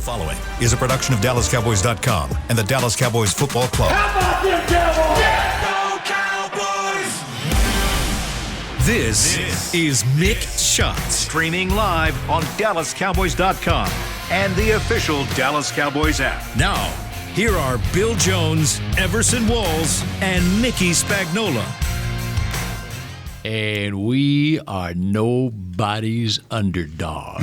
The following is a production of DallasCowboys.com and the Dallas Cowboys Football Club. How about them Cowboys? Yeah, go Cowboys! This is Mick Shots, streaming live on DallasCowboys.com and the official Dallas Cowboys app. Now, here are Bill Jones, Everson Walls, and Mickey Spagnola. And we are nobody's underdog.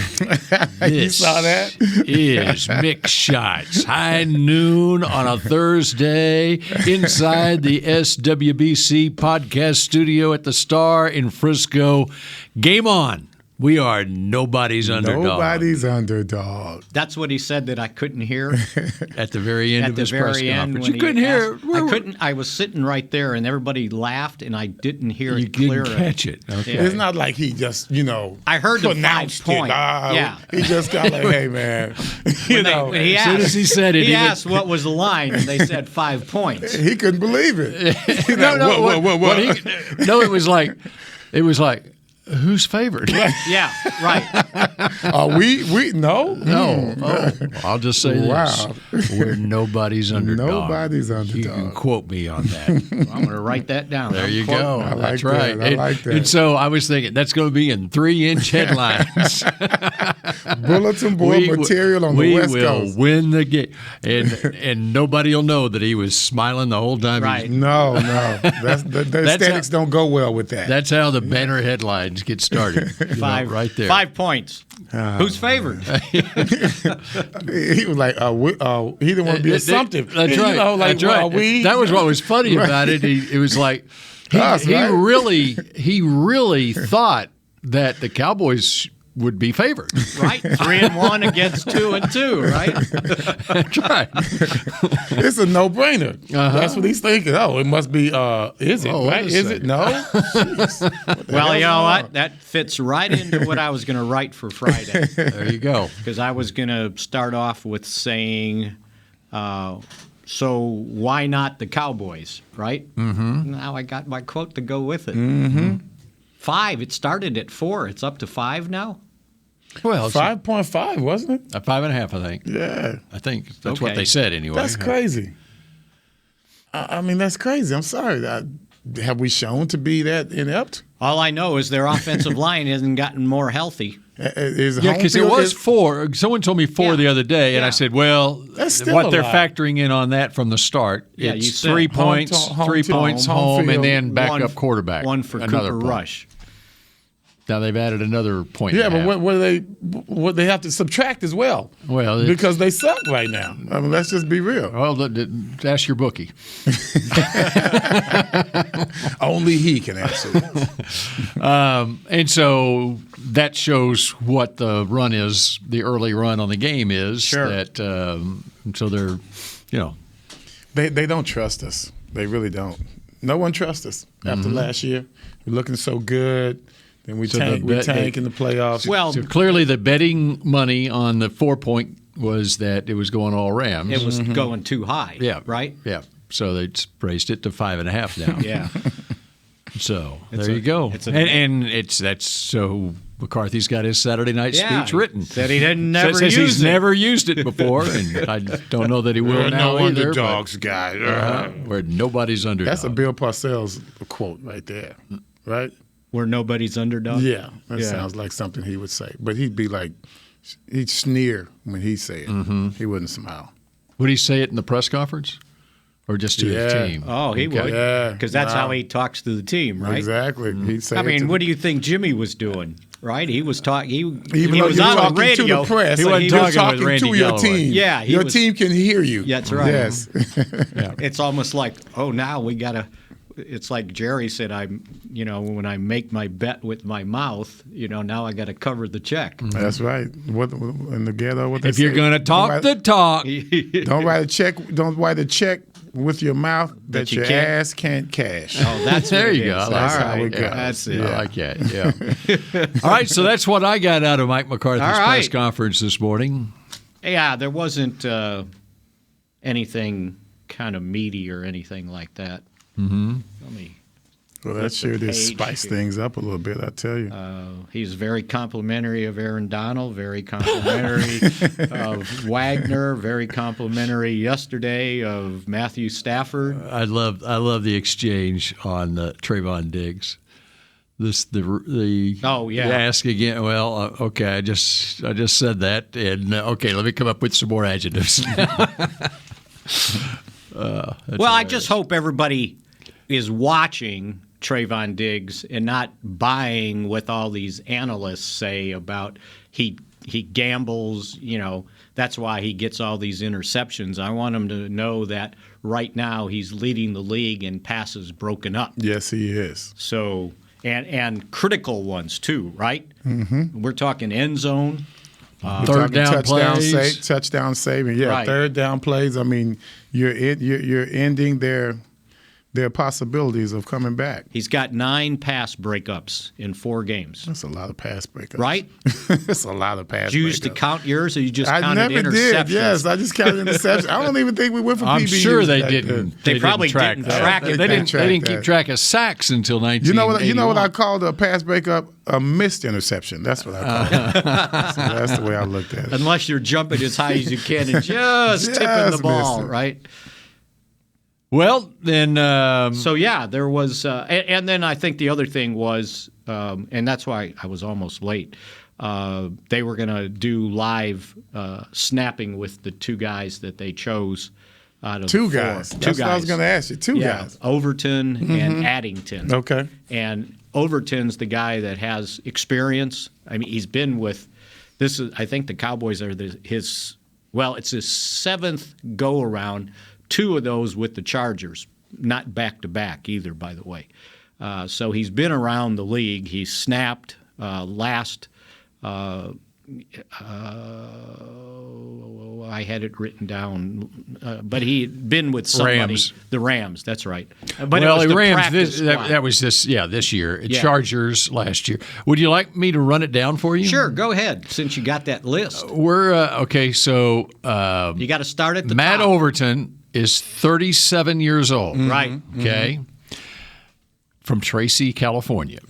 You saw that? Is Mick Shots. High noon on a Thursday inside the SWBC podcast studio at the Star in Frisco. Game on. We are nobody's underdog. Nobody's underdog. That's what he said that I couldn't hear at the very end of his press conference. You couldn't hear. I couldn't. I was sitting right there, and everybody laughed, and I didn't hear it clearly. clearly. You didn't catch it. Okay. Yeah. It's not like he just, I heard the 5 pronounced point. it. Yeah. He just got like, hey, man. As soon as he said it, he asked what was the line, and they said 5 points. He couldn't believe it. No, it was like, who's favored? Yeah, right. No? No. Oh, I'll just say this. Wow. We're nobody's underdog. Nobody's underdog. You can quote me on that. Well, I'm going to write that down. There you go. I like That's that. right. I like that. And so I was thinking, that's going to be in 3-inch headlines. Bulletin board material on the West Coast. We will win the game. And nobody will know that he was smiling the whole time. Right. No. The aesthetics don't go well with that. That's how the banner headlines get started. Right there. 5 points. Who's favored? He was like, he didn't want to be assumptive. That's right. That's right. That was what was funny about it. It was like he really thought that the Cowboys would be favored. Right? 3-1 against 2-2, right? That's right. It's a no-brainer. That's what he's thinking. Oh, it must be. Is it? Oh, right? Is it? No. Well, you know what? That fits right into what I was going to write for Friday. There you go. Because I was going to start off with saying, so why not the Cowboys, right? Mm-hmm. Now I got my quote to go with it. Mm-hmm. 5. It started at 4. It's up to 5 now? Well, 5.5, wasn't it? 5.5, I think. Yeah. I think that's what they said anyway. That's crazy. I mean, that's crazy. I'm sorry. Have we shown to be that inept? All I know is their offensive line hasn't gotten more healthy. Because it was 4. Someone told me 4 the other day, and I said, well, what they're factoring in on that from the start, it's 3 points, 3 points home, and then backup quarterback. 1 for another Cooper point. Rush. Now they've added another point. Yeah, but what they have to subtract as well. Well, because they suck right now. I mean, let's just be real. Well, ask your bookie. Only he can answer this. And so that shows what the run is. The early run on the game is. Sure. That so they're, they don't trust us. They really don't. No one trusts us after last year. We're looking so good. And we tank in the playoffs. Well, so clearly the betting money on the 4-point was that it was going all Rams. It was going too high. Yeah. Right? Yeah. So they raised it to 5.5 now. Yeah. So there you go. That's so McCarthy's got his Saturday night speech written. Said he he's never used it before, and I don't know that he will now no either. Underdogs guy. Where nobody's underdog. That's a Bill Parcells quote right there, right? Where nobody's underdog? Yeah, that sounds like something he would say. But he'd be like, he'd sneer when he say it. Mm-hmm. He wouldn't smile. Would he say it in the press conference? Or just to his team? Oh, he would. Yeah. Because that's how he talks to the team, right? Exactly. He'd say what do you think Jimmy was doing? Right? He was talking. He was on the radio. To the press. He wasn't talking with Randy to your Galloway. team. Yeah. Your team can hear you. That's right. Yes. It's almost like, now we got to. It's like Jerry said, when I make my bet with my mouth, now I got to cover the check. That's right. What in the ghetto? What they if you're going to talk the talk, don't write a check. Don't write a check with your mouth that your ass can't cash. Oh, that's there you go. That's how it goes. That's it. I like that. Yeah. All right. So that's what I got out of Mike McCarthy's press conference this morning. Yeah, there wasn't anything kind of meaty or anything like that. Mm-hmm. Well, that sure did spice things up a little bit, I tell you. He's very complimentary of Aaron Donald, very complimentary of Wagner, very complimentary yesterday of Matthew Stafford. I love the exchange on Trayvon Diggs. Ask again. Well, okay, I just said that, and okay, let me come up with some more adjectives. I just hope everybody is watching Trayvon Diggs and not buying what all these analysts say about he gambles, that's why he gets all these interceptions. I want him to know that right now he's leading the league in passes broken up. Yes, he is. So and critical ones too, right? Mm-hmm. We're talking end zone. Third down plays. Touchdown saving. Yeah, right. Third down plays. I mean, you're ending their possibilities of coming back. He's got 9 pass breakups in 4 games. That's a lot of pass breakups. Right? That's a lot of pass breakups. Did you used to count yours, or you just counted I never interceptions? did, yes. I just counted interceptions. I don't even think we went for PBUs. I'm sure they didn't. They probably didn't track it. They didn't keep track of sacks until 1981. You know what I called a pass breakup? A missed interception. That's what I called it. So that's the way I looked at it. Unless you're jumping as high as you can and just tipping the ball, right? Well, then. There was, and then I think the other thing was, and that's why I was almost late. They were going to do live snapping with the 2 guys that they chose out of 2 4. guys. 2 That's guys. what I was going to ask you. 2 guys. Overton and Addington. Okay. And Overton's the guy that has experience. I mean, he's been with. This is. I think the Cowboys are his. Well, it's his 7th go around. 2 of those with the Chargers, not back-to-back either, by the way. So he's been around the league. He's snapped last I had it written down, but he had been with somebody. Rams. The Rams, that's right. But well, it was the Rams. practice squad. That was this year. Yeah. Chargers last year. Would you like me to run it down for you? Sure, go ahead. Since you got that list, We're okay. So you got to start at the Matt top. Overton is 37 years old. Right. Okay. From Tracy, California.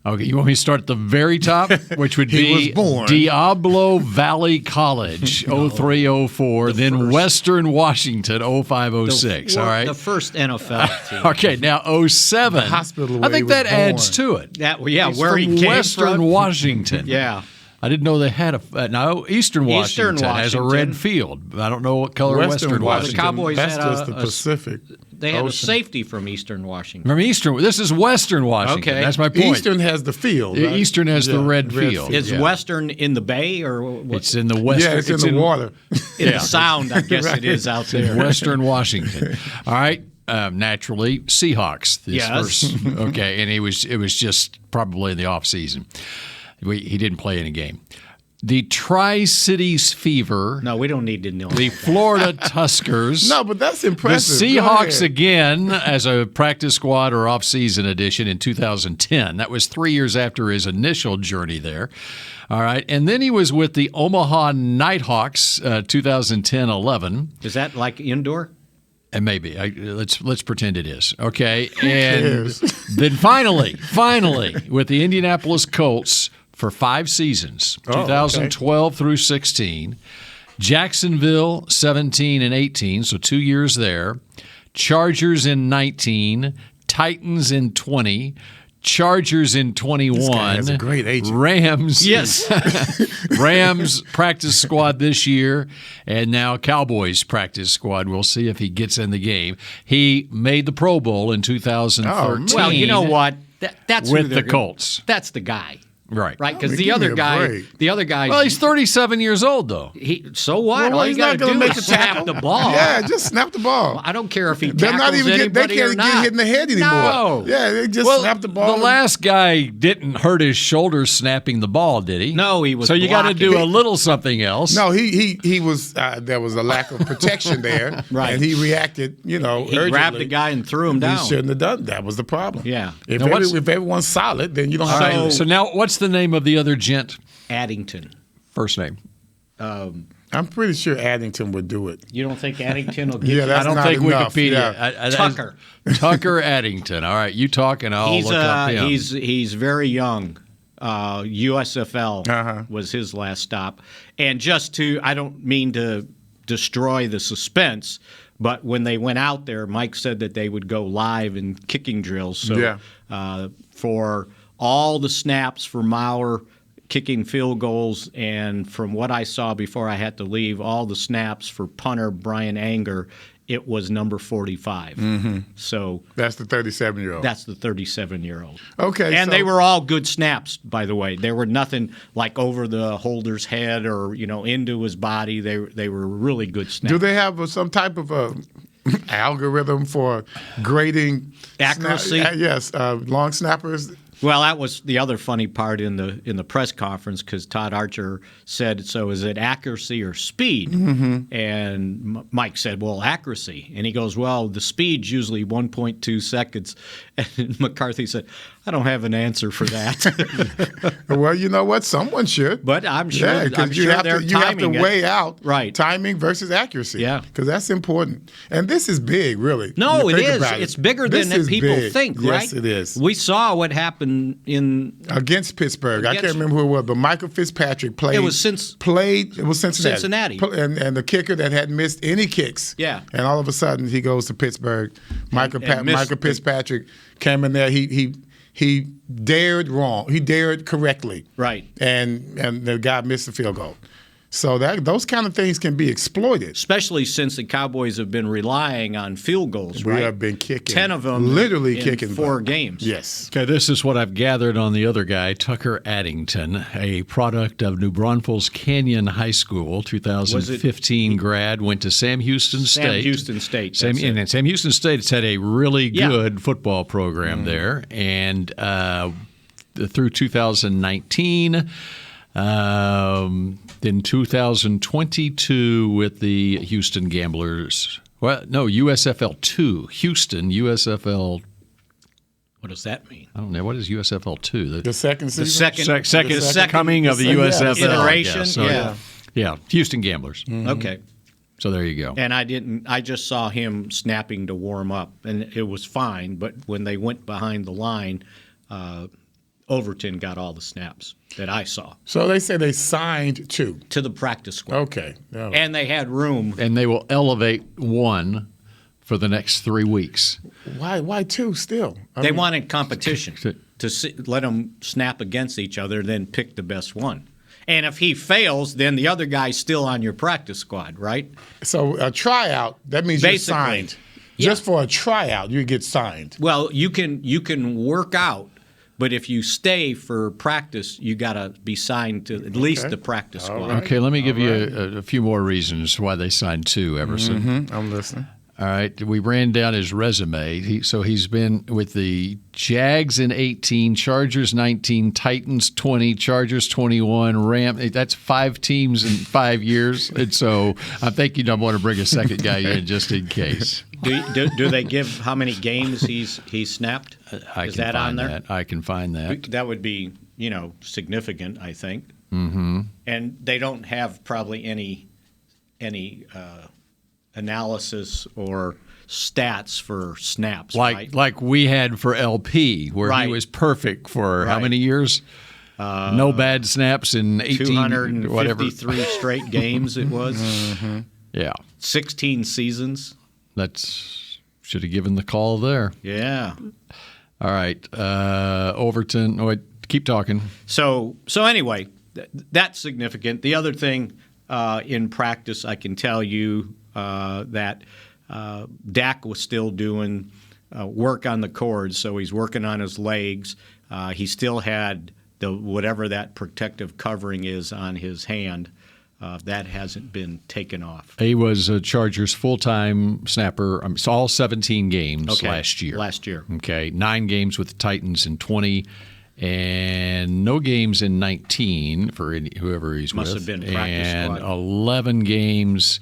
Okay, you want me to start at the very top, which would He be was born. Diablo Valley College, 0304, then Western Washington, 0506. All right. The first NFL team. Okay, now 07. The hospital I where think he that was adds born. to it. He's Where from he came Western from. Washington. Yeah. I didn't know they had a. Now, Eastern Washington has a red field. I don't know what color Western Washington. The Cowboys That's had just the Pacific. They had a Ocean. safety from Eastern Washington. From Eastern. This is Western Washington. Okay. That's my point. Eastern has the field. Right? Eastern has the red field. Is Western in the bay or what? It's in the Western. Yeah, it's in the water. In the Sound, I guess it is out there. Western Washington. All right. Naturally, Seahawks. Yes. Okay, and it was just probably in the off season. He didn't play in a game. The Tri-Cities Fever. No, we don't need to know. The Florida Tuskers. No, but that's The impressive. Seahawks again as a practice squad or off-season edition in 2010. That was 3 years after his initial journey there. All right. And then he was with the Omaha Nighthawks 2010-11. Is that like indoor? And maybe. Let's pretend it is. Okay. And then finally, with the Indianapolis Colts for 5 seasons, 2012 through 16. Jacksonville, 17 and 18, so 2 years there. Chargers in 19. Titans in 20. Chargers in 21. This guy has a great agent. Rams. Yes. Rams practice squad this year, and now Cowboys practice squad. We'll see if he gets in the game. He made the Pro Bowl in 2013. Well, you know what? That's with who they're the Colts. That's the guy. Right. Because mean, the give other me a guy, break. Well, he's 37 years old, though. So what? Well, All you he's got not to going to do make is the snap tackle. the ball. Yeah, just snap the ball. I don't care if he They're tackles not even they anybody can't or get not. hit in the head anymore. No. Yeah, they just snap the ball. The last guy didn't hurt his shoulder snapping the ball, did he? No, he was So you got to blocking. do a little something else. No, he was. There was a lack of protection there, Right. and he reacted. He urgently. grabbed the guy and threw him He down. shouldn't have done. That was the problem. Yeah. If, Now if everyone's solid, then you don't All have right. to. So now, what's the name of the other gent? Addington. First name. I'm pretty sure Addington would do it. You don't think Addington will get Yeah, you? that's I don't not think enough. Wikipedia. Yeah. Tucker. Tucker Addington. All right, you talk and I'll look up him. He's very young. USFL was his last stop. And I don't mean to destroy the suspense, but when they went out there, Mike said that they would go live in kicking drills. So for all the snaps for Maurer, kicking field goals, and from what I saw before I had to leave, all the snaps for punter Brian Anger, it was number 45. So that's the 37-year-old. That's the 37-year-old. Okay. And they were all good snaps, by the way. There were nothing like over the holder's head or into his body. They were really good snaps. Do they have some type of algorithm for grading accuracy? Yes, long snappers. Well, that was the other funny part in the press conference because Todd Archer said, so is it accuracy or speed? And Mike said, well, accuracy. And he goes, well, the speed's usually 1.2 seconds. And McCarthy said, I don't have an answer for that. Well, you know what? Someone should. But I'm sure, yeah, I'm sure they're you have to weigh out right. timing versus accuracy. Yeah. Because that's important. And this is big, really. No, it is. It's bigger than people think, right? Yes, it is. We saw what happened against Pittsburgh. I can't remember who it was, but Michael Fitzpatrick played. It was Cincinnati. And the kicker that hadn't missed any kicks. Yeah. And all of a sudden he goes to Pittsburgh. Michael Fitzpatrick came in there. He dared wrong. He dared correctly. Right. And the guy missed the field goal. So those kind of things can be exploited. Especially since the Cowboys have been relying on field goals, right? We have been kicking. 10 of them kicking 4 games. Yes. Okay, this is what I've gathered on the other guy, Tucker Addington, a product of New Braunfels Canyon High School, 2015 grad, went to Sam Houston State. Sam Houston State. Sam Houston State has had a really good football program there, and through 2019. In 2022 with the Houston Gamblers. Well, no, USFL 2. Houston, USFL. What does that mean? I don't know. What is USFL 2? The second season? The second coming of the USFL. Iteration? Yeah. Houston Gamblers. Okay. So there you go. And I just saw him snapping to warm up, and it was fine. But when they went behind the line, Overton got all the snaps that I saw. So they say they signed 2 to the practice squad. Okay. Right. And they had room. And they will elevate 1 for the next 3 weeks. Why 2 still? They wanted competition to let them snap against each other, then pick the best one. And if he fails, then the other guy's still on your practice squad, right? So a tryout, that means you're signed. Yeah. Just for a tryout, you get signed. Well, you can work out. But if you stay for practice, you got to be signed to at least the practice squad. Right. Okay, let me give you a few more reasons why they signed 2, Everson. I'm listening. All right, we ran down his resume. He's been with the Jags in 18, Chargers 19, Titans 20, Chargers 21, That's 5 teams in 5 years. And so I'm thinking I want to bring a second guy in just in case. Do they give how many games he's snapped? Is that on there? I can find that. That would be significant, I think. Mm-hmm. And they don't have probably any analysis or stats for snaps, right? Like we had for LP, where he was perfect for how many years? No bad snaps in 18, 253 straight games it was. Mm-hmm. Yeah. 16 seasons. Should have given the call there. Yeah. All right. Overton. Oh, wait, keep talking. So anyway, that's significant. The other thing in practice, I can tell you that Dak was still doing work on the cords, so he's working on his legs. He still had whatever that protective covering is on his hand. That hasn't been taken off. He was a Chargers full-time snapper. All 17 games last year. Okay, 9 games with the Titans in 20, and no games in 19 for whoever he's Must with. have been practice and squad. 11 games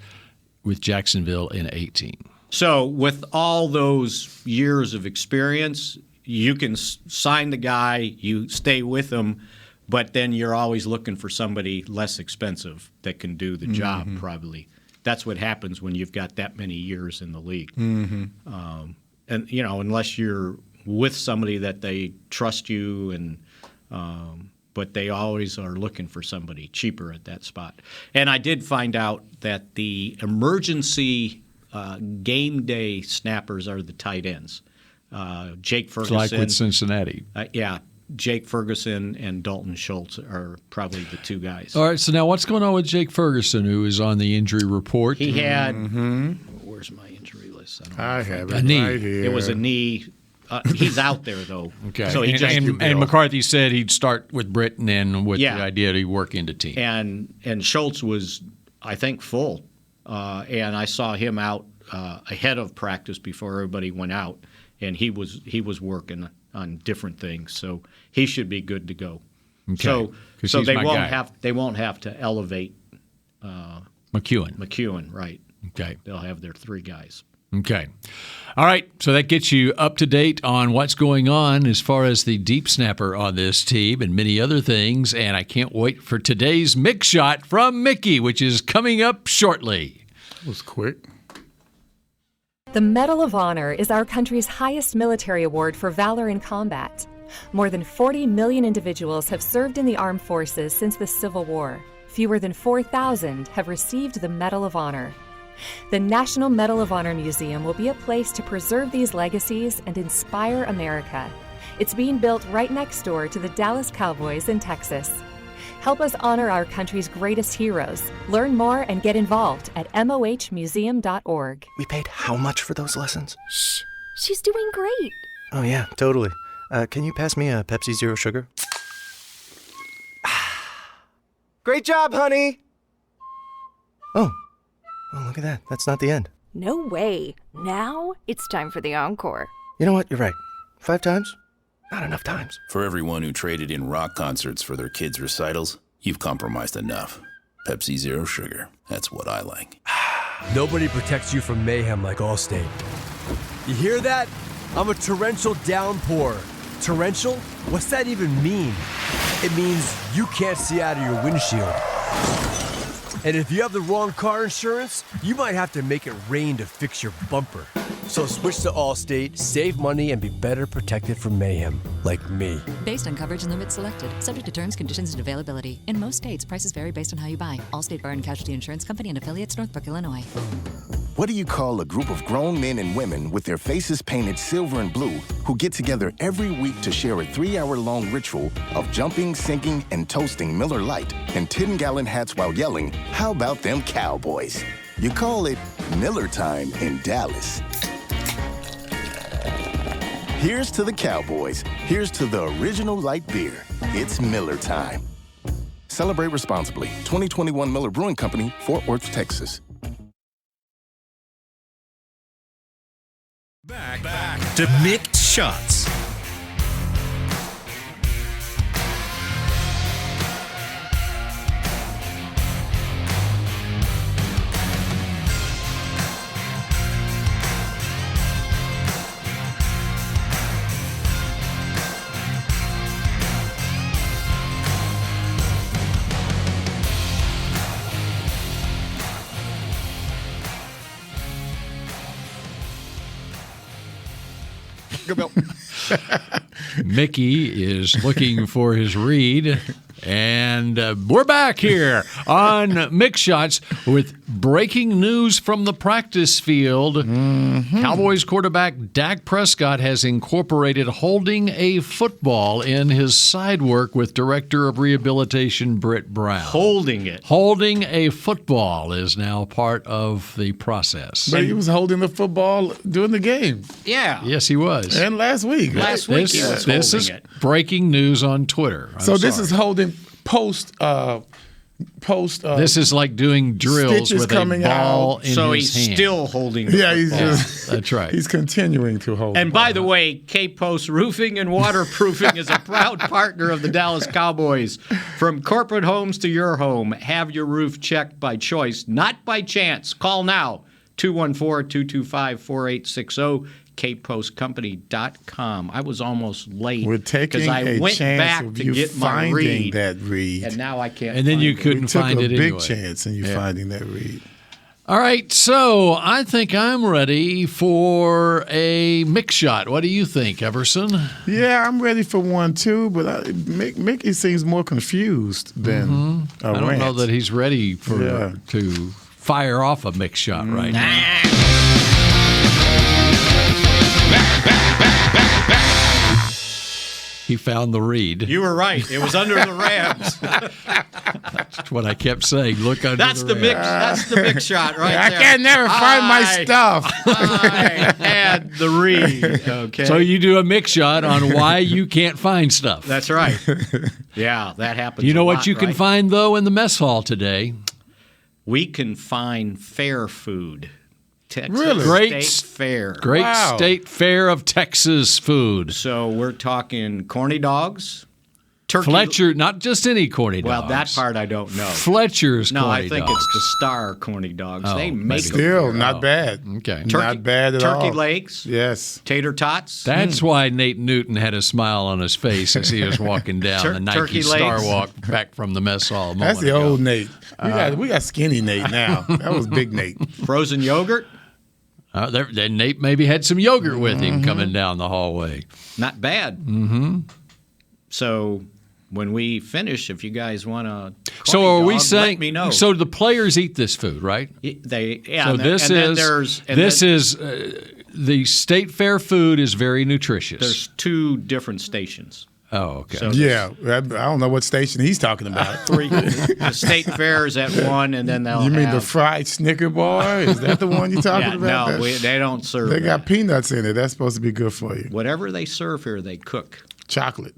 with Jacksonville in 18. So with all those years of experience, you can sign the guy, you stay with him, But then you're always looking for somebody less expensive that can do the job, probably. That's what happens when you've got that many years in the league. And, unless you're with somebody that they trust you, but they always are looking for somebody cheaper at that spot. And I did find out that the emergency game day snappers are the tight ends. Jake Ferguson. It's like with Cincinnati. Jake Ferguson and Dalton Schultz are probably the two guys. All right, so now what's going on with Jake Ferguson, who is on the injury report? He had where's my injury list? I have it a knee. right here. It was a knee. He's out there, though. Okay. So and McCarthy said he'd start with Britt and then with the idea that he'd work into team. And Schultz was, I think, full. And I saw him out ahead of practice before everybody went out, and he was working on different things. So he should be good to go. Okay. So they won't have to elevate McEwen, right? Okay. They'll have their three guys. Okay. All right. So that gets you up to date on what's going on as far as the deep snapper on this team and many other things. And I can't wait for today's Mick Shot from Mickey, which is coming up shortly. That was quick. The Medal of Honor is our country's highest military award for valor in combat. More than 40 million individuals have served in the armed forces since the Civil War. Fewer than 4,000 have received the Medal of Honor. The National Medal of Honor Museum will be a place to preserve these legacies and inspire America. It's being built right next door to the Dallas Cowboys in Texas. Help us honor our country's greatest heroes. Learn more and get involved at mohmuseum.org. We paid how much for those lessons? Shh, she's doing great. Oh, yeah, totally. Can you pass me a Pepsi Zero Sugar? Great job, honey! Oh, look at that. That's not the end. No way. Now it's time for the encore. You know what? You're right. 5 times? Not enough times. For everyone who traded in rock concerts for their kids' recitals, you've compromised enough. Pepsi Zero Sugar. That's what I like. Nobody protects you from mayhem like Allstate. You hear that? I'm a torrential downpour. Torrential? What's that even mean? It means you can't see out of your windshield. And if you have the wrong car insurance, you might have to make it rain to fix your bumper. So switch to Allstate, save money, and be better protected from mayhem, like me. Based on coverage and limits selected. Subject to terms, conditions, and availability. In most states, prices vary based on how you buy. Allstate Bar and Casualty Insurance Company and affiliates, Northbrook, Illinois. What do you call a group of grown men and women with their faces painted silver and blue who get together every week to share a 3-hour-long ritual of jumping, singing, and toasting Miller Lite in 10-gallon hats while yelling, "How about them Cowboys?" You call it Miller Time in Dallas. Here's to the Cowboys. Here's to the original light beer. It's Miller Time. Celebrate responsibly. 2021 Miller Brewing Company, Fort Worth, Texas. Back to Mick Shots. Mickey is looking for his read, and we're back here on Mick Shots with breaking news from the practice field. Cowboys quarterback Dak Prescott has incorporated holding a football in his side work with Director of Rehabilitation Britt Brown. Holding a football is now part of the process. But he was holding the football during the game. Yeah. Yes, he was. And last week. Last week he was this holding is it. breaking news on Twitter. This is holding post. This is like doing drills with a ball in his hand. So he's still holding the football. He's just, that's right. He's continuing to hold. And by the way, K-Post Roofing and Waterproofing is a proud partner of the Dallas Cowboys. From corporate homes to your home, have your roof checked by choice, not by chance. Call now, 214-225-4860. capepostcompany.com. I was almost late. We're taking I a went chance back of to you get my finding read, that read. and now I can't. And then find you it. couldn't find it We took a big anyway. chance in you finding that read. All right, so I think I'm ready for a Mick shot. What do you think, Everson? Yeah, I'm ready for one too, but Mickey seems more confused than a I don't rant. know that he's ready to fire off a Mick shot right now. He found the read. You were right. It was under the Rams. That's what I kept saying. Look under That's the Mick. That's the Mick shot right I there. can never find my stuff. I had the read. Okay. So you do a Mick shot on why you can't find stuff. That's right. Yeah, that happens. You know a what lot, you can right? find, though, in the mess hall today? We can find fair food. Texas Really? Great State Fair. Great Wow. State Fair of Texas food. So we're talking corny dogs, turkey. Fletcher, not just any corny dogs. Well, that part I don't know. Fletcher's No, corny I think dogs. it's the Star corny dogs. Oh, they maybe. make them. Still, not bad. Okay. Not bad at all. Turkey legs, Yes. tater tots. That's why Nate Newton had a smile on his face as he was walking down the Nike turkey Star legs. Walk back from the mess hall. That's the old Nate. We got skinny Nate now. That was big Nate. Frozen yogurt, Then Nate maybe had some yogurt with him coming down the hallway. not bad. Mm-hmm. So when we finish, if you guys want to, So are we saying? Let me know. So the players eat this food, right? They So this is the State Fair food is very nutritious. There's two different stations. Oh, okay. So Yeah, I don't know what station he's talking about. The State Fair is at one, and then they'll You mean the have, fried Snicker bar? Is that the one you're talking about? No, they don't serve They that. got peanuts in it. That's supposed to be good for you. Whatever they serve here, they cook. Chocolate.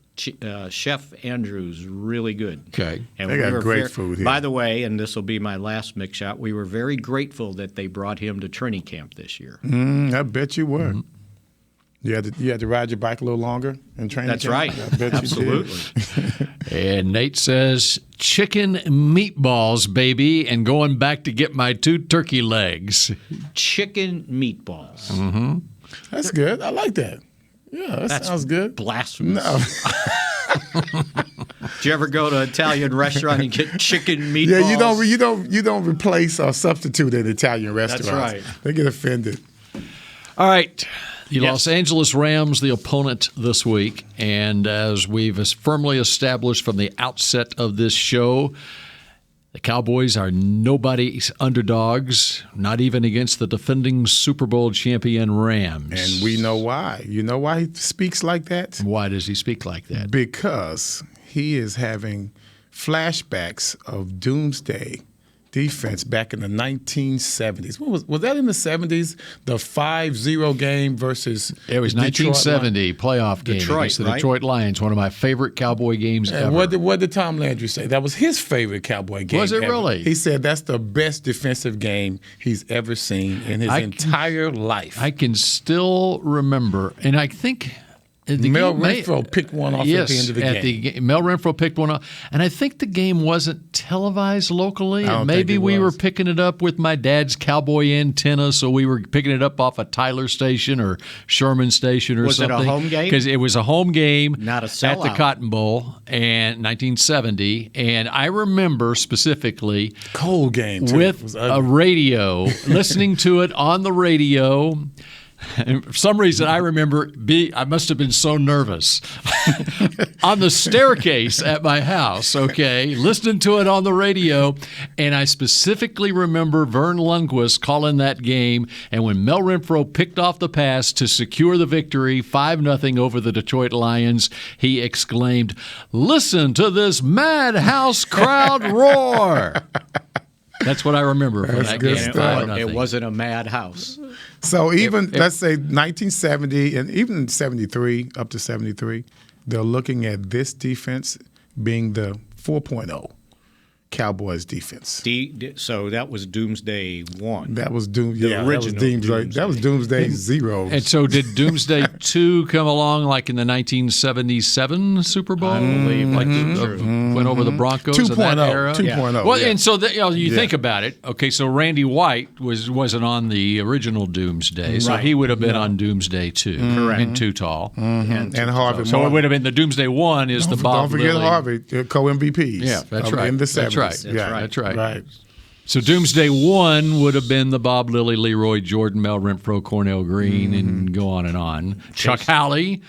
Chef Andrew's really good. Okay. And They got were great food here. By the way, and this will be my last mix shot, we were very grateful that they brought him to training camp this year. I bet you were. You had to ride your bike a little longer and train. That's right. I bet Absolutely. You did. And Nate says, chicken meatballs, baby, and going back to get my 2 turkey legs. Chicken meatballs. Mm-hmm. That's good. I like that. Yeah, that sounds good. Blasphemous. No. Did you ever go to an Italian restaurant and get chicken meatballs? Yeah, you don't replace or substitute at Italian restaurants. right. They get offended. All right. The Yes. Los Angeles Rams, the opponent this week. And as we've firmly established from the outset of this show, the Cowboys are nobody's underdogs, not even against the defending Super Bowl champion Rams. And we know why. You know why he speaks like that? Why does he speak like that? Because he is having flashbacks of doomsday defense back in the 1970s. What was that in the 70s? The 5-0 game versus It was the Detroit 1970 playoff game Detroit, against the right? Detroit Lions, one of my favorite Cowboy games ever. And what did Tom Landry say? That was his favorite Cowboy game. Was it ever. really? He said that's the best defensive game he's ever seen in his entire life. I can still remember, and I think Mel Renfro picked one off at the end of the game. Mel Renfro picked one off, and I think the game wasn't televised locally. I don't And maybe think it we were was. picking it up with my dad's Cowboy antenna, so we were picking it up off a Tyler station or Sherman station or Was it a something. home game? Because it was a home game, Not a at the sellout. Cotton Bowl, and 1970. And I remember specifically Cold game too. It with was a ugly. radio, listening to it on the radio. And for some reason, I remember I must have been so nervous on the staircase at my house, okay, listening to it on the radio. And I specifically remember Vern Lundquist calling that game. And when Mel Renfro picked off the pass to secure the victory, 5-0 over the Detroit Lions, he exclaimed, "Listen to this madhouse crowd roar." That's what I remember from That's that good game. stuff. 5-0. It wasn't a madhouse. So even let's say 1970 and even 73 up to 73, they're looking at this defense being the 4.0 Cowboys defense. So that was Doomsday 1. That was original That was Doomsday 0. And so did Doomsday 2 come along like in the 1977 Super Bowl? I believe like that's true. went over the Broncos 2.0, in that era. 2.0. Well, yeah. and so you think about it. Okay, so Randy White wasn't on the original Doomsday, so he would have been on Doomsday too. Correct. In Too Tall. And Harvey. So it would have been the Doomsday one is the Bob Don't forget Lilly. Harvey, co-MVPs. Yeah, that's right. In the 70s. That's right. That's right. Right. So Doomsday 1 would have been the Bob Lilly, Leroy Jordan, Mel Renfro, Cornell Green, and go on and on. Chuck Howley,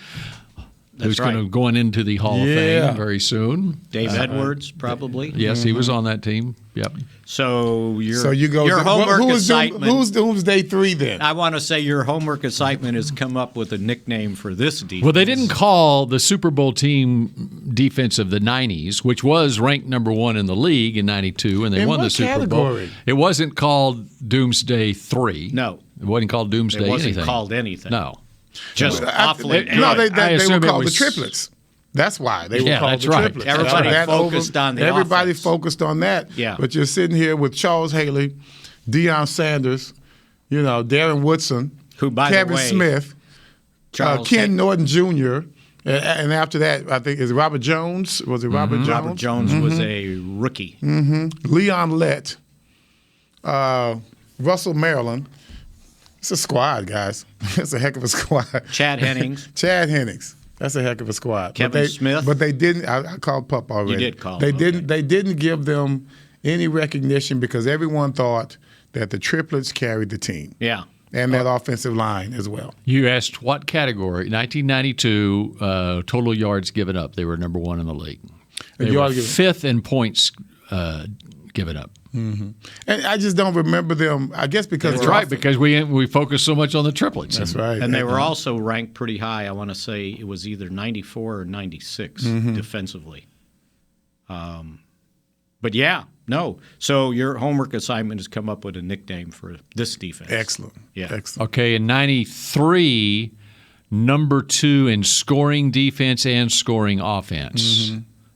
who's going into the Hall of Fame very soon. Dave Edwards, probably. Yes, he was on that team. Yep. So you go. your homework assignment. Who's Doomsday 3 then? I want to say your homework assignment is come up with a nickname for this defense. Well, they didn't call the Super Bowl team defense of the 90s, which was ranked number 1 in the league in 92, and they won the Super Bowl. It wasn't called Doomsday 3. No. It wasn't called Doomsday It wasn't anything. called anything. No. Just awfully good. No, they were called the was- triplets. That's why they were Yeah, called that's the right. triplets. Everybody That focused on the Everybody offense. focused on that. Yeah. But you're sitting here with Charles Haley, Deion Sanders, Darren Woodson, Who, by Kevin the way, Smith, Ken Norton Jr., and after that, I think, is it Robert Jones? Was it Robert Jones? Robert Jones was a rookie. Leon Lett, Russell Maryland. It's a squad, guys. It's a heck of a squad. Chad Hennings. Chad Hennings. That's a heck of a squad. Kevin Smith. But they didn't. I called Pup already. You did call They him, didn't. okay. They didn't give them any recognition because everyone thought that the triplets carried the team. Yeah. And that offensive line as well. You asked what category? 1992 total yards given up. They were number 1 in the league. They were 5th in points given up. Mm-hmm. And I just don't remember them. I guess because That's right, because we focus so much on the triplets. That's right. And they were also ranked pretty high. I want to say it was either 94 or 96 defensively. But yeah, no. So your homework assignment is come up with a nickname for this defense. Excellent. Yeah. Excellent. Okay, in 93, number 2 in scoring defense and scoring offense.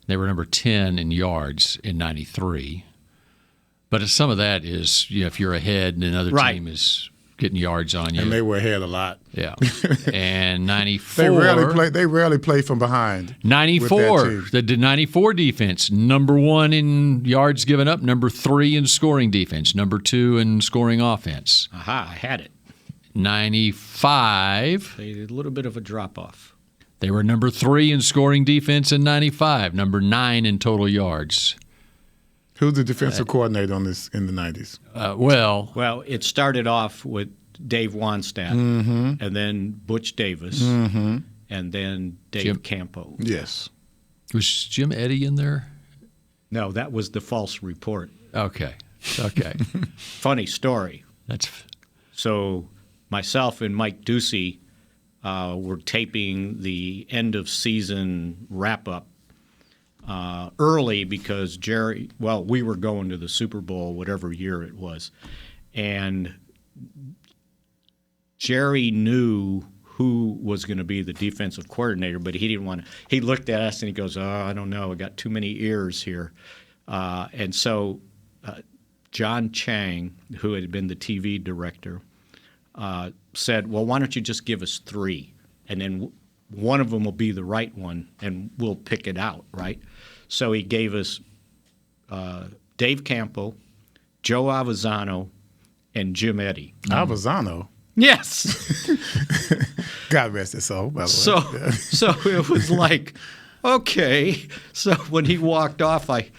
They were number 10 in yards in 93. But some of that is, if you're ahead and another team is getting yards on you. And they were ahead a lot. Yeah. And 94. They rarely play from behind. 94. The 94 defense, number 1 in yards given up, number 3 in scoring defense, number 2 in scoring offense. Aha, I had it. 95. They did a little bit of a drop-off. They were number 3 in scoring defense in 95, number 9 in total yards. Who's the defensive coordinator on this in the 90s? Well, it started off with Dave Wanstadt, and then Butch Davis, and then Dave Campo. Yes. Was Jim Eddy in there? No, that was the false report. Okay. Funny story. So myself and Mike Ducey were taping the end of season wrap-up early because we were going to the Super Bowl, whatever year it was. And Jerry knew who was going to be the defensive coordinator, but he didn't want to. He looked at us and he goes, I don't know. I got too many ears here. And so John Chang, who had been the TV director, said, well, why don't you just give us 3? And then one of them will be the right one, and we'll pick it out, right? So he gave us Dave Campo, Joe Avezzano, and Jim Eddy. Avezzano? Yes. God rest his soul, by the way. So it was like, okay. So when he walked off, I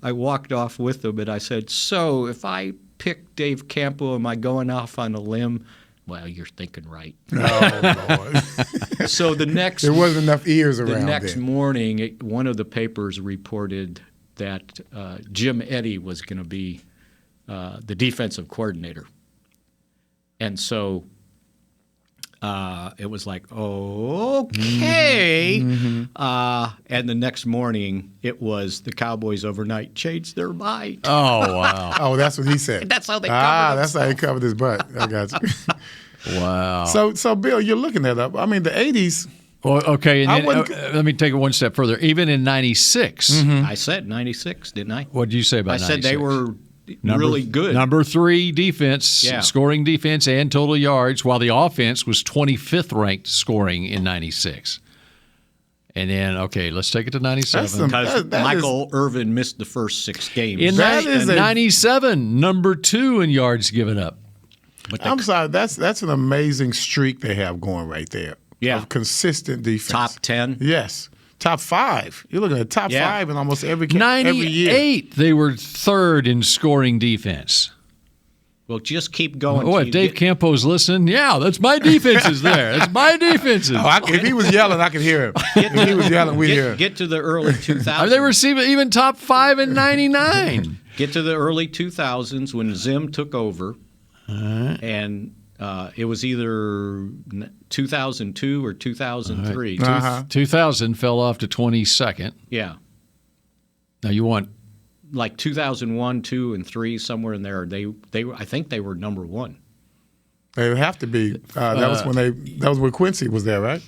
walked off with him, and I said, so if I pick Dave Campo, am I going off on a limb? Well, you're thinking right. Oh, Lord. So the next... There wasn't enough ears around The next then. morning, one of the papers reported that Jim Eddy was going to be the defensive coordinator. And so it was like, okay. And the next morning, it was the Cowboys overnight changed their mind. Oh, wow. Oh, that's what he said. That's how they covered that's how he covered his butt. I got you. Wow. So, Bill, you're looking that up. I mean, the 80s. Well, okay, and then, let me take it one step further. Even in 96. I said 96, didn't I? What did you say about 96? I said they were really good. Number 3 defense, scoring defense and total yards, while the offense was 25th ranked scoring in 96. And then, okay, let's take it to 97. Because Michael Irvin missed the first 6 games. In 97, number 2 in yards given up. I'm sorry, that's an amazing streak they have going right there. Yeah. Of consistent defense. Top 10? Yes. Top 5. You're looking at top 5 in almost every year. 98, they were 3rd in scoring defense. Well, just keep going. Oh, if Dave Campo's listening, yeah, that's my defenses there. That's my defenses. If he was yelling, I could hear him. If he was yelling, we'd hear him. Get to the early 2000s. They were even top 5 in 99. Get to the early 2000s when Zim took over, and it was either 2002 or 2003. 2000 fell off to 22nd. Yeah. Now you want like 2001, 2, and 3, somewhere in there. I think they were number 1. They would have to be. That was when Quincy was there, right?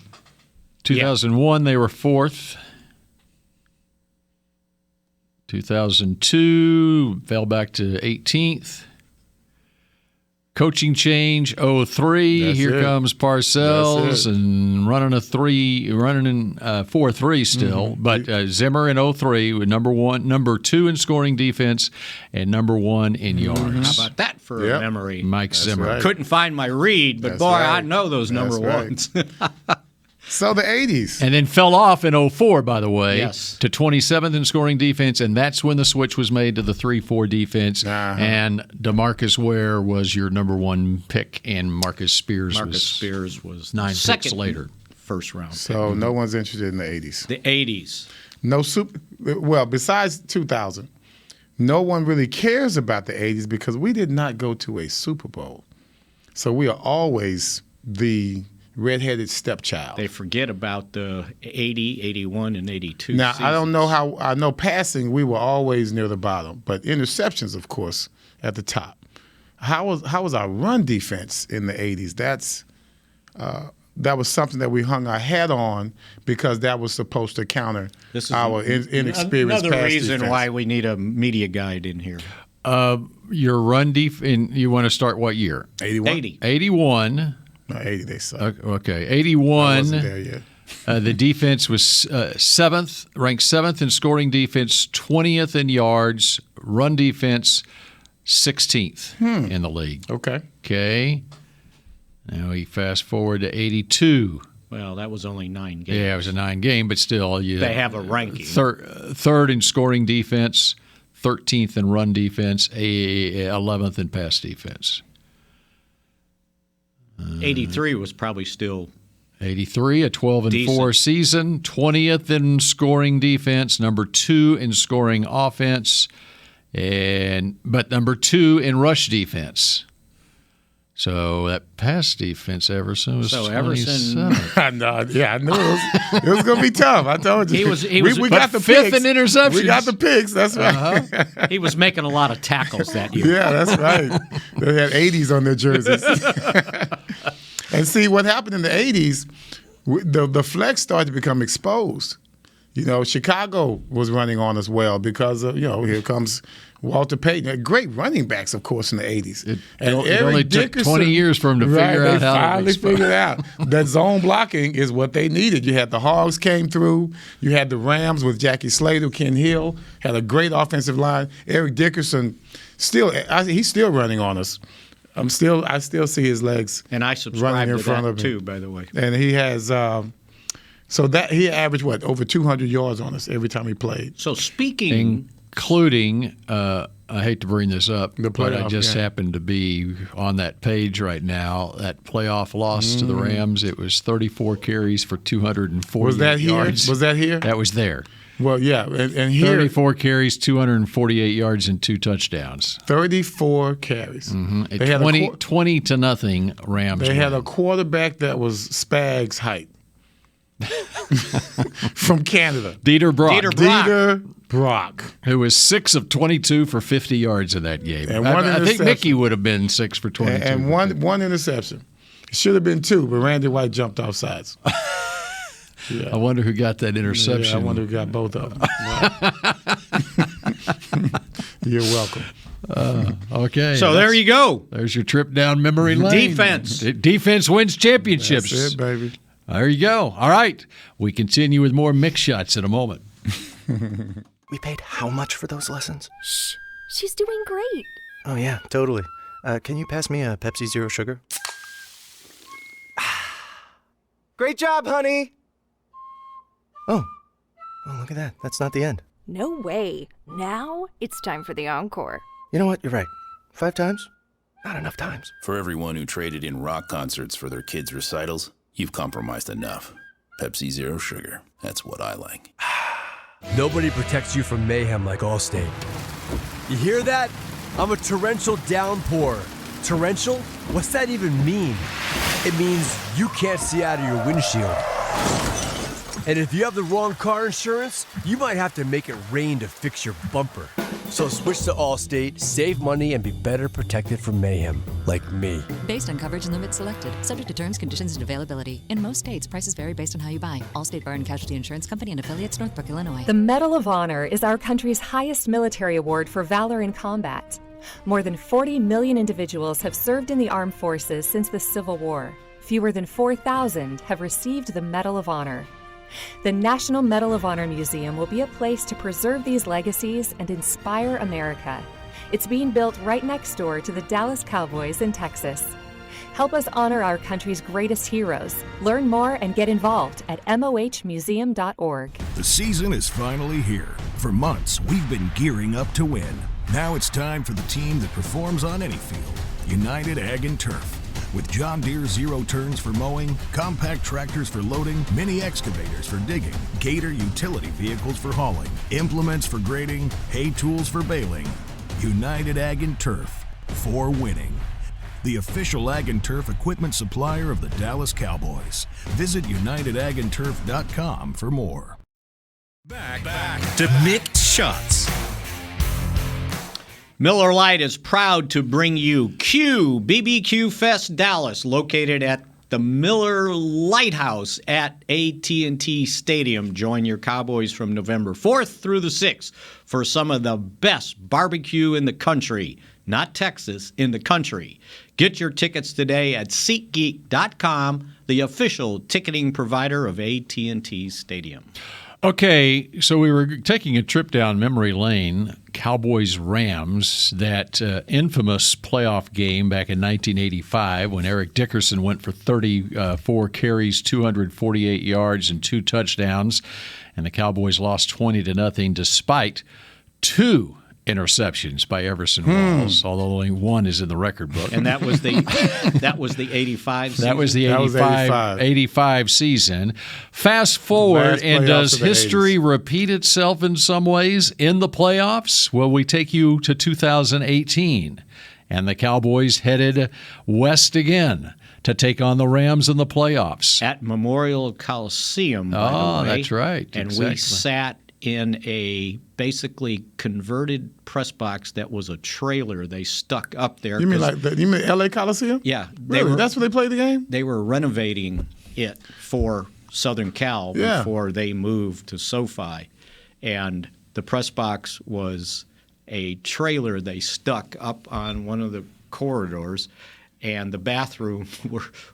2001, they were 4th. 2002 fell back to 18th. Coaching change 03. Here comes Parcells and running in 4-3 still. Mm-hmm. But Zimmer in 03 with number 2 in scoring defense and number 1 in yards. How about that for a memory? Mike Zimmer. Right. Couldn't find my read, but I know those number ones. So the 80s. And then fell off in 04, by the way, Yes. to 27th in scoring defense, and that's when the switch was made to the 3-4 defense. And DeMarcus Ware was your number 1 pick, and Marcus Spears was 9 second picks later. First round. So no one's interested in the 80s. The 80s. No well, besides 2000, no one really cares about the 80s because we did not go to a Super Bowl. So we are always the redheaded stepchild. They forget about the 80, 81, and 82 Now, seasons. I don't know how – I know passing, we were always near the bottom. But interceptions, of course, at the top. How was our run defense in the 80s? That was something that we hung our hat on because that was supposed to counter our inexperienced another pass reason defense. why we need a media guide in here. Your run defense – you want to start what year? 81? 81. No, 80 they suck. Okay, 81. I wasn't there yet. The defense was 7th, ranked 7th in scoring defense, 20th in yards, run defense, 16th in the league. Okay. Now we fast forward to 82. Well, that was only 9 games. Yeah, it was a 9-game, but still. They have a ranking. Third in scoring defense, 13th in run defense, 11th in pass defense. 83 was probably still 83, a 12-4 season, 20th in scoring defense, number 2 in scoring offense, but number 2 in rush defense. So that pass defense, Everson was 27. I know it was going to be tough. I told you. We got the 5th picks. in interceptions. We got the picks. That's right. He was making a lot of tackles that year. Yeah, that's right. They had 80s on their jerseys. And see, what happened in the 80s, the flex started to become exposed. You know, Chicago was running on us well because of, here comes Walter Payton. Great running backs, of course, in the 80s. It only took 20 years for him to figure out how to finally figured out that zone blocking is what they needed. You had the Hogs came through. You had the Rams with Jackie Slater, Ken Hill, had a great offensive line. Eric Dickerson, he's still running on us. I still see his legs. And I subscribe to that too, by the way. And he has so that he averaged over 200 yards on us every time he played. So speaking, including I hate to bring this up, but I just game. happened to be on that page right now. That playoff loss to the Rams, it was 34 carries for 240 Was that yards. here? Was that here? That was there. Well, yeah, and here 34 carries, 248 yards, and 2 touchdowns. 34 carries. Mm-hmm. They had 20-0 Rams. They had a quarterback that was Spags' height from Canada. Dieter Brock. Who was 6 of 22 for 50 yards in that game. And I think Mickey would have been 6 for 22. And one interception. It should have been 2, but Randy White jumped off sides. Yeah. I wonder who got that interception. Yeah, I wonder who got both of them. You're welcome. Okay. So there you go. There's your trip down memory lane. Defense. Defense wins championships. That's it, baby. There you go. All right. We continue with more Mick Shots in a moment. We paid how much for those lessons? Shh. She's doing great. Oh, yeah, totally. Can you pass me a Pepsi Zero Sugar? Great job, honey! Oh, look at that. That's not the end. No way. Now it's time for the encore. You know what? You're right. 5 times? Not enough times. For everyone who traded in rock concerts for their kids' recitals, you've compromised enough. Pepsi Zero Sugar. That's what I like. Nobody protects you from mayhem like Allstate. You hear that? I'm a torrential downpour. Torrential? What's that even mean? It means you can't see out of your windshield. And if you have the wrong car insurance, you might have to make it rain to fix your bumper. So switch to Allstate, save money, and be better protected from mayhem, like me. Based on coverage and limits selected, subject to terms, conditions, and availability. In most states, prices vary based on how you buy. Allstate Bar and Casualty Insurance Company and affiliates, Northbrook, Illinois. The Medal of Honor is our country's highest military award for valor in combat. More than 40 million individuals have served in the armed forces since the Civil War. Fewer than 4,000 have received the Medal of Honor. The National Medal of Honor Museum will be a place to preserve these legacies and inspire America. It's being built right next door to the Dallas Cowboys in Texas. Help us honor our country's greatest heroes. Learn more and get involved at mohmuseum.org. The season is finally here. For months, we've been gearing up to win. Now it's time for the team that performs on any field, United Ag and Turf. With John Deere zero turns for mowing, compact tractors for loading, mini excavators for digging, Gator utility vehicles for hauling, implements for grading, hay tools for baling. United Ag and Turf, for winning. The official Ag and Turf equipment supplier of the Dallas Cowboys. Visit UnitedAgAndTurf.com for more. Back to Mick Shots. Miller Lite is proud to bring you BBQ Fest Dallas, located at the Miller Lighthouse at AT&T Stadium. Join your Cowboys from November 4th through the 6th for some of the best barbecue in the country. Not Texas, in the country. Get your tickets today at SeatGeek.com, the official ticketing provider of AT&T Stadium. Okay, so we were taking a trip down memory lane, Cowboys-Rams, that infamous playoff game back in 1985 when Eric Dickerson went for 34 carries, 248 yards, and 2 touchdowns, and the Cowboys lost 20-0 despite 2 interceptions by Everson Walls, although only 1 is in the record book. And that was the 85 season? That was the 85 season. Fast forward, and does history repeat itself in some ways in the playoffs? Well, we take you to 2018, and the Cowboys headed west again to take on the Rams in the playoffs. At Memorial Coliseum, by the way. That's right. And exactly. we sat in a basically converted press box that was a trailer they stuck up there. You mean LA Coliseum? Yeah. Really? That's where they played the game? They were renovating it for Southern Cal before they moved to SoFi. And the press box was a trailer they stuck up on one of the corridors, and the bathroom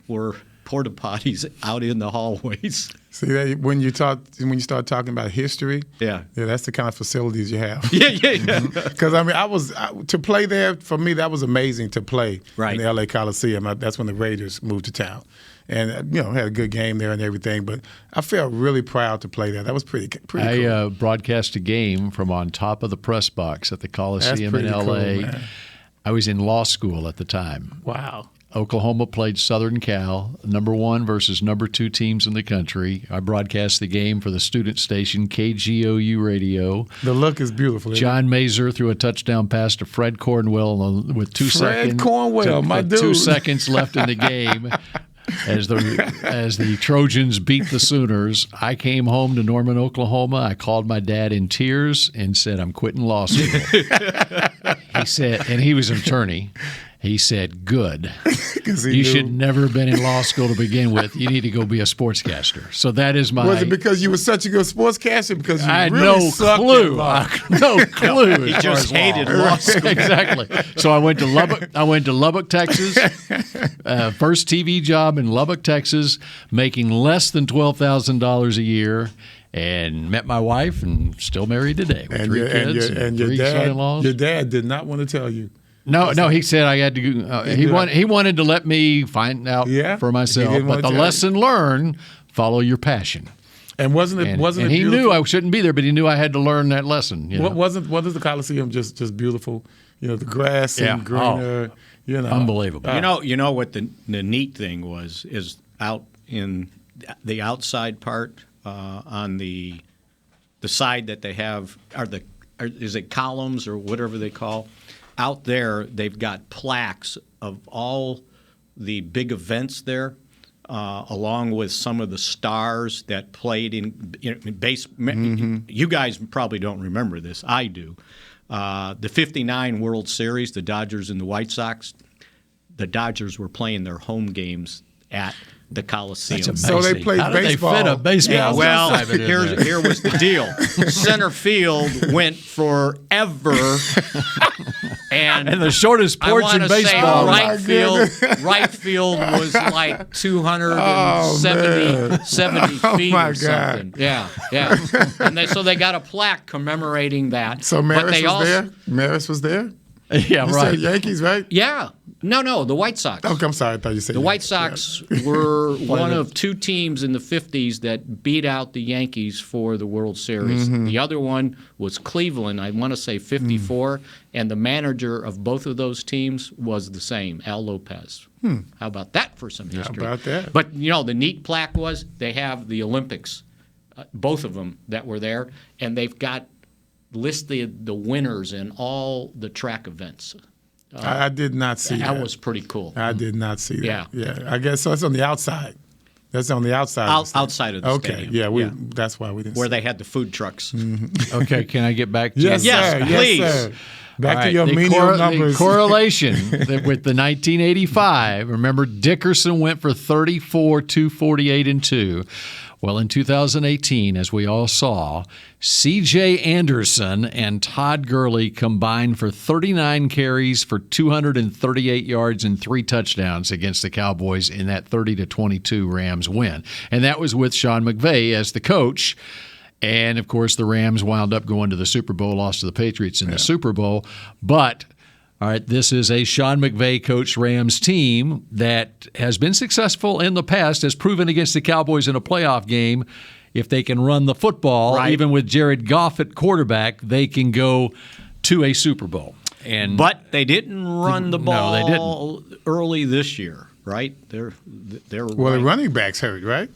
were porta potties out in the hallways. See that when you start talking about history, yeah, that's the kind of facilities you have. Yeah. Because to play there for me, that was amazing to play in the LA Coliseum. That's when the Raiders moved to town, and had a good game there and everything. But I felt really proud to play there. That was pretty cool. I broadcast a game from on top of the press box at the Coliseum in LA. Cool, I was in law school at the time. Wow. Oklahoma played Southern Cal, number 1 versus number 2 teams in the country. I broadcast the game for the student station, KGOU Radio. The look is beautiful. John Mazur threw a touchdown pass to Fred Cornwell with 2 seconds. Fred Cornwell, my dude. 2 seconds left in the game. As the Trojans beat the Sooners, I came home to Norman, Oklahoma. I called my dad in tears and said, "I'm quitting law school." He said, and he was an attorney. He said, good. He You knew. should never have been in law school to begin with. You need to go be a sportscaster. So that is my... Was it because you were such a good sportscaster? Because you I had really no sucked clue. at law? No clue. He as far just as law. hated law school. Exactly. So I went to Lubbock, Texas. First TV job in Lubbock, Texas, making less than $12,000 a year, and met my wife, and still married today with three kids and your three son-in-laws. Your dad did not want to tell you. No, he said I had to. He wanted to let me find out for myself. didn't But want the to tell lesson learned: follow your passion. And wasn't it? And he beautiful? knew I shouldn't be there, but he knew I had to learn that lesson. You know? Wasn't the Coliseum just beautiful? You know, the grass and greener. You know, unbelievable. You know what the neat thing is out in the outside part on the side that they have is it columns or whatever they call. Out there, they've got plaques of all the big events there, along with some of the stars that played in base. Mm-hmm. You guys probably don't remember this. I do. The '59 World Series, the Dodgers and the White Sox. The Dodgers were playing their home games at the Coliseum. So they played How did baseball. they fit a baseball? Yeah, well, here was the deal. Center field went forever, and the shortest porch in baseball. Right field was like 270 feet or something. Yeah. And so they got a plaque commemorating that. So Maris was there. Maris was there. Yeah, you right. said Yankees, right? Yeah. No, the White Sox. Okay, I'm sorry. I thought you said the White Sox were one of two teams in the 50s that beat out the Yankees for the World Series. Mm-hmm. The other one was Cleveland, I want to say 54, and the manager of both of those teams was the same, Al Lopez. How about that for some history? How about that? But, the neat plaque was they have the Olympics, both of them that were there, and they've got listed the winners in all the track events. I did not see that. That was pretty cool. I did not see that. Yeah. I guess so. It's on the outside. That's on the outside. Outside of the stadium. Yeah, that's why we didn't. Where see they had the food trucks. Mm-hmm. Okay, can I get back to Yes, Yes, sir. please. Yes, sir. Back to your the menial numbers. The correlation with the 1985. Remember, Dickerson went for 34, 248, and 2. Well, in 2018, as we all saw, C.J. Anderson and Todd Gurley combined for 39 carries for 238 yards and 3 touchdowns against the Cowboys in that 30-22 Rams win. And that was with Sean McVay as the coach. And, of course, the Rams wound up going to the Super Bowl, lost to the Patriots in the Super Bowl. But all right, this is a Sean McVay coached Rams team that has been successful in the past, has proven against the Cowboys in a playoff game. If they can run the football, even with Jared Goff at quarterback, they can go to a Super Bowl. But they didn't run the ball they didn't. early this year, right? They're Well, the running backs hurt, right?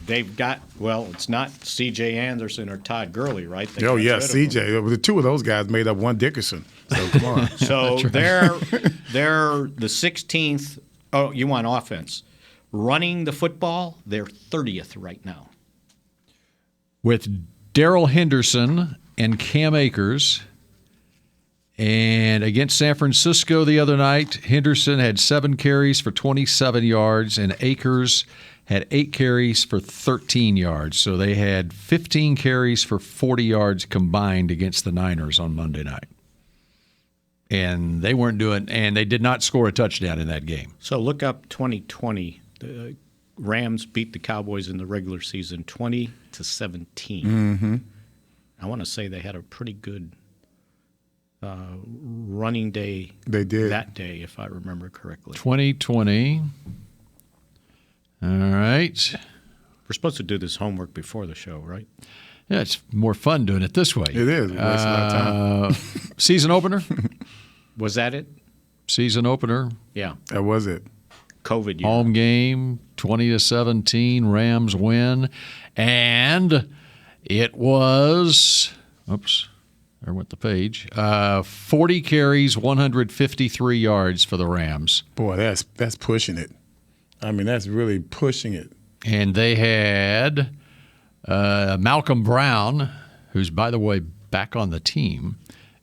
They've got, it's not C.J. Anderson or Todd Gurley, right? They got rid of C.J. The two of those guys made up one Dickerson. So come on. So they're the 16th. Oh, you want offense? Running the football, they're 30th right now. With Darrell Henderson and Cam Akers. And against San Francisco the other night, Henderson had 7 carries for 27 yards, and Akers had 8 carries for 13 yards. So they had 15 carries for 40 yards combined against the Niners on Monday night. And they they did not score a touchdown in that game. So look up 2020. The Rams beat the Cowboys in the regular season 20-17. Mm-hmm. I want to say they had a pretty good running day. They did that day, if I remember correctly. 2020. All right. We're supposed to do this homework before the show, right? Yeah, it's more fun doing it this way. It is. It wastes a lot of time. Season opener? Was that it? Season opener. Yeah. That was it. COVID year. Home game, 20-17, Rams win. And it was, there went the page, 40 carries, 153 yards for the Rams. Boy, that's pushing it. I mean, that's really pushing it. And they had Malcolm Brown, who's, by the way, back on the team,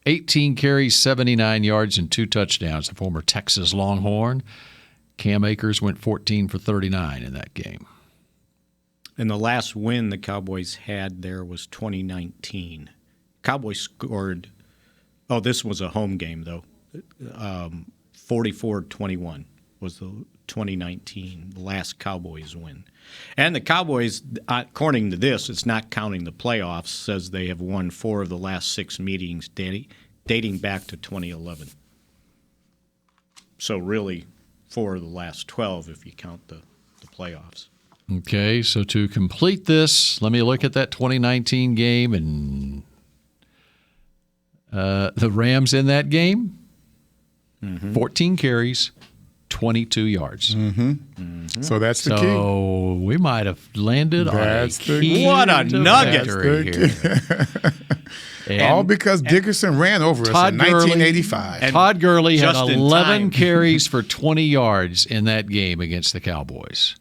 18 carries, 79 yards, and 2 touchdowns. The former Texas Longhorn. Cam Akers went 14 for 39 in that game. And the last win the Cowboys had there was 2019. Cowboys scored – this was a home game, though. 44-21 was the 2019, the last Cowboys win. And the Cowboys, according to this, it's not counting the playoffs, says they have won 4 of the last 6 meetings dating back to 2011. So really 4 of the last 12 if you count the playoffs. Okay, so to complete this, let me look at that 2019 game and the Rams in that game, 14 carries, 22 yards. So that's the key. So we might have landed on a key. What a nugget. All because Dickerson ran over us in 1985. Todd Gurley had just in 11 time. carries for 20 yards in that game against the Cowboys.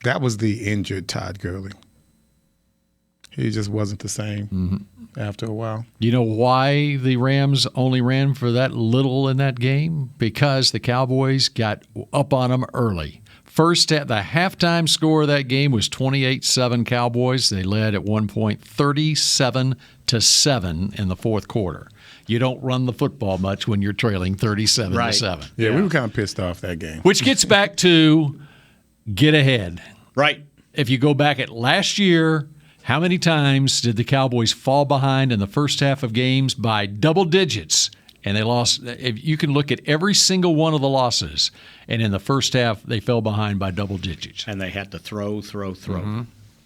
That was the injured Todd Gurley. He just wasn't the same after a while. You know why the Rams only ran for that little in that game? Because the Cowboys got up on them early. First, the halftime score of that game was 28-7 Cowboys. They led at one point 37-7 in the fourth quarter. You don't run the football much when you're trailing 37-7. Yeah, we were kind of pissed off that game. Which gets back to get ahead. Right. If you go back at last year, how many times did the Cowboys fall behind in the first half of games by double digits? And they lost. If you can look at every single one of the losses, and in the first half they fell behind by double digits. And they had to throw,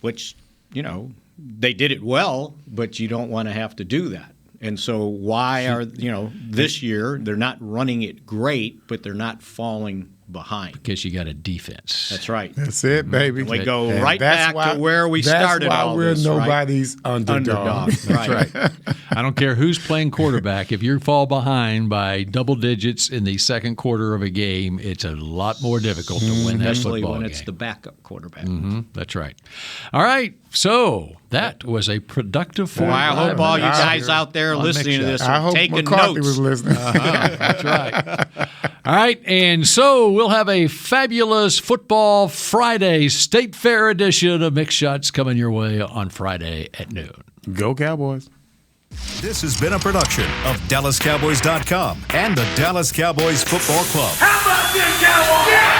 which, they did it well, but you don't want to have to do that. And so why are, this year they're not running it great, but they're not falling behind? Because you got a defense. That's right. That's it, baby. And we go right back to where we started all this. That's why we're nobody's underdog. Right. That's right. I don't care who's playing quarterback. If you fall behind by double digits in the second quarter of a game, it's a lot more difficult to win that Especially football when game. it's the backup quarterback. That's right. All right. So that was a productive Well, I hope all you guys here out there on listening to Mick this Shots. I are hope taking McCarthy notes. was listening. That's right. All right, and so we'll have a fabulous Football Friday State Fair edition of Mick Shots coming your way on Friday at noon. Go Cowboys. This has been a production of DallasCowboys.com and the Dallas Cowboys Football Club. How about this, Cowboys? Yeah!